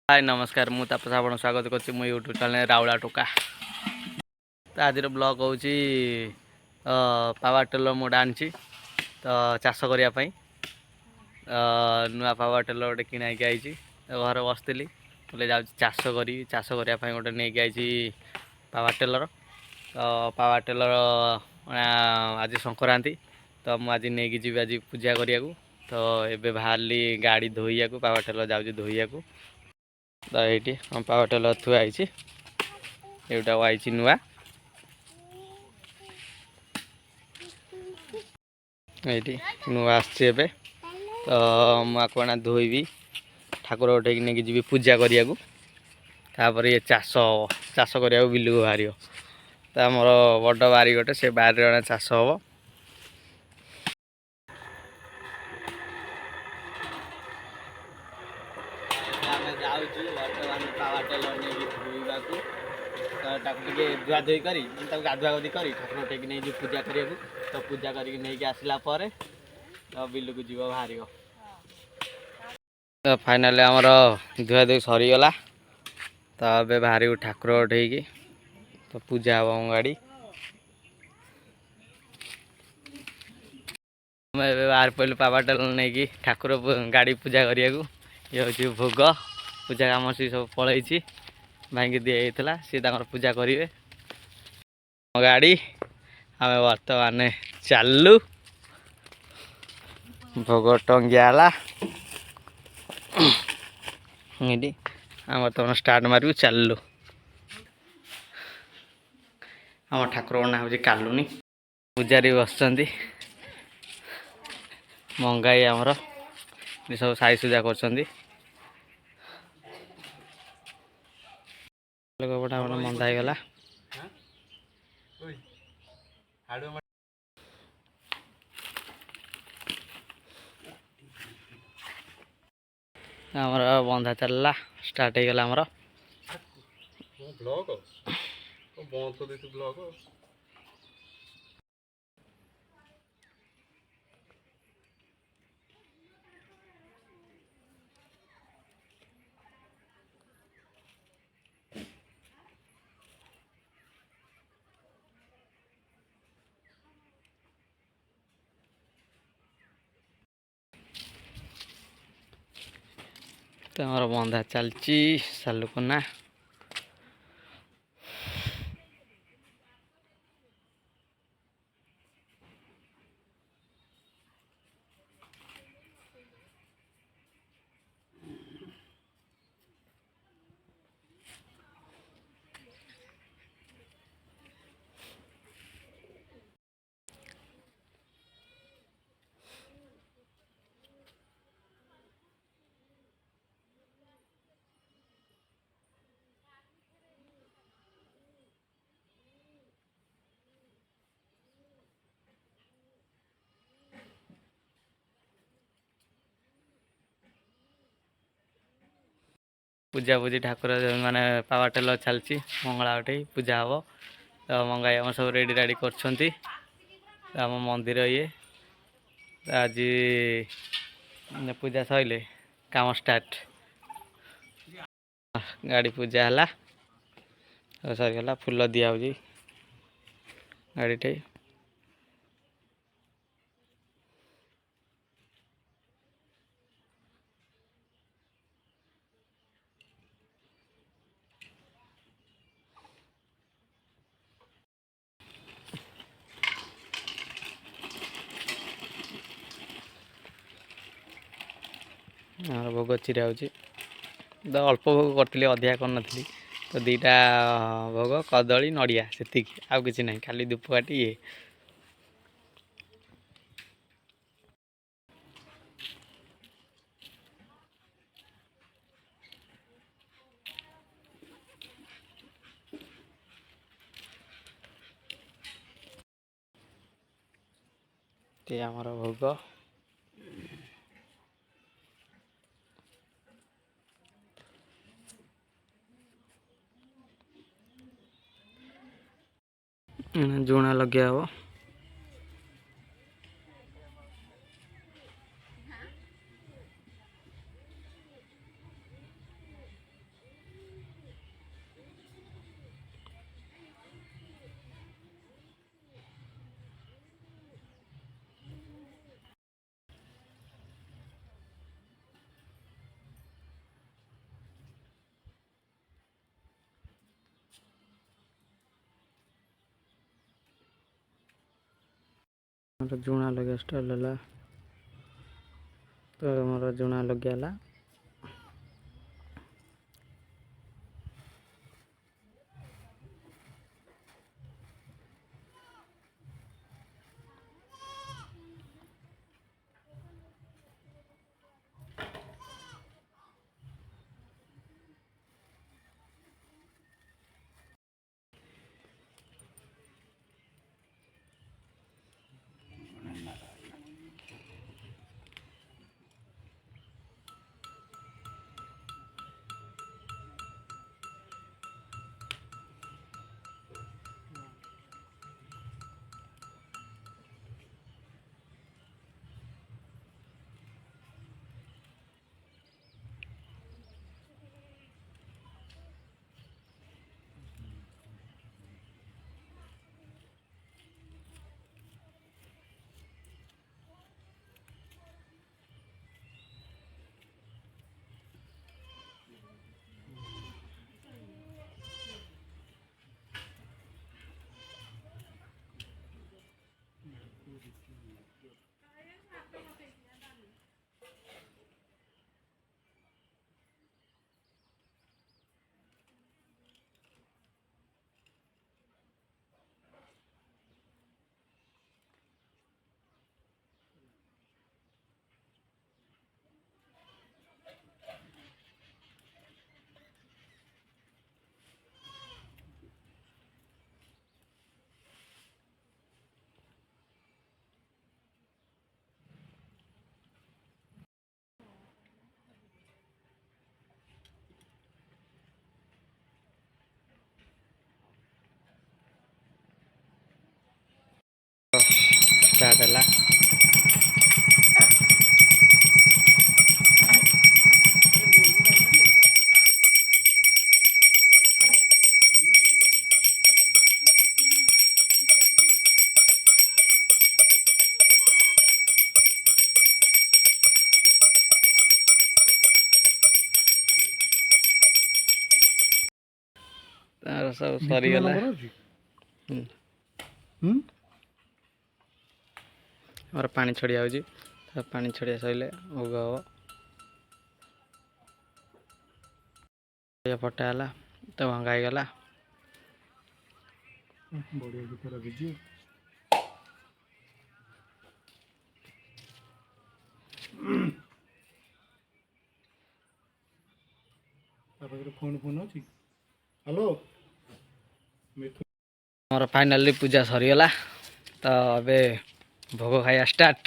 हाय नमस्कार मु तापस आपण स्वागत करछि मो यूट्यूब चैनल राउला टोका। तो आज ब्लॉग हूँ पावर टेलर मोटा आनी तो चाष करने नुआ पावर टेलर गोटे किना आई घर बसती बोले जा चाष करने गोटे नहीं आई पावर टेलर। तो पावर टेलर आज संक्रांति तो मुझे आज नहीं जी आज पूजा करने तो ये बाहरी गाड़ी धोइया पावर टेलर जाऊँगी धोइया तो ये हम पावर टेलर थुआई एटा आई नुआ ये नुआ आसे तो मुझे धोबी ठाकुर उठे नहीं जी पूजा करने ये चाष चाष करने बिल को बाहर तो आमर बड़ बारी गोटे से बारे चाष हम बर्तमान पावर टेलर नहीं धोवा धुआ धुई कर गाधुआ गाधि कर ठाकुर उठे नहीं पूजा करने तो पूजा करके नहीं आसला तो बिल को जीव बाहर तो फाइनाली आमर धुआ धुई सरीगला तो ए बाहर ठाकुर उठे तो पूजा हम गाड़ी बाहर पड़े पावर टेलर नहीं ठाकुर गाड़ी पूजा करने ये हूँ भोग पूजा कम सी सब पलि भाई दिखाई सी पूजा करेंगे गाड़ी आम बर्तमान चालू भोग टंगियाला ये आम बर्तमान स्टार्ट मारू चालू आम ठाकुर ना हूँ कालुनी पूजारी बस मंगाई आमर सब साई सुजा कर कपड़ा मंदा गला आमर बंधा चलला स्टार्ट हो गला आमर ब्लॉग बंद कर दे ब्लॉग तो आमर बंधा चलची सालुकना पूजा पूजी ठाकुर माने पावर टेलर चलची मंगला उठे पूजा हम तो मंगाई आम सब रेडी रेडी कर मंदिर ये आज पूजा सैले काम स्टार्ट गाड़ी पूजा है सरीगला फुल दिया गाड़ी टे भोग चिरा हो तो अल्प भोग करी अधिका कर तो दीटा भोग कदली नड़िया से आउ कि ना खाली धूपकाठी ये आमर भोग जुणा लगे हम ଆମର ଜୁଣା ଲଗିଆ ଷ୍ଟାର୍ଟ ହେଲା। ତ ଆମର ଜୁଣା ଲଗିଆ ହେଲା। ଷ୍ଟାର୍ଟ ହେଲା। ତାର ସବୁ ସରିଗଲା। ଆମର ପାଣି ଛଡ଼ିଆ ହେଉଛି। ପାଣି ଛଡ଼ିଆ ସରିଲେ ଭୋଗ ହବ। ଫଟା ହେଲା ତ ଭଙ୍ଗା ହେଇଗଲା। ବଢିଆ ଗୀତ ରଖିଛି। ତା ପାଖରେ ଫୋନ୍ ଅଛି। ହ୍ୟାଲୋ। ଆମର ଫାଇନାଲି ପୂଜା ସରିଗଲା। ତ ଏବେ ଭୋଗ ଖାଇବା ଷ୍ଟାର୍ଟ।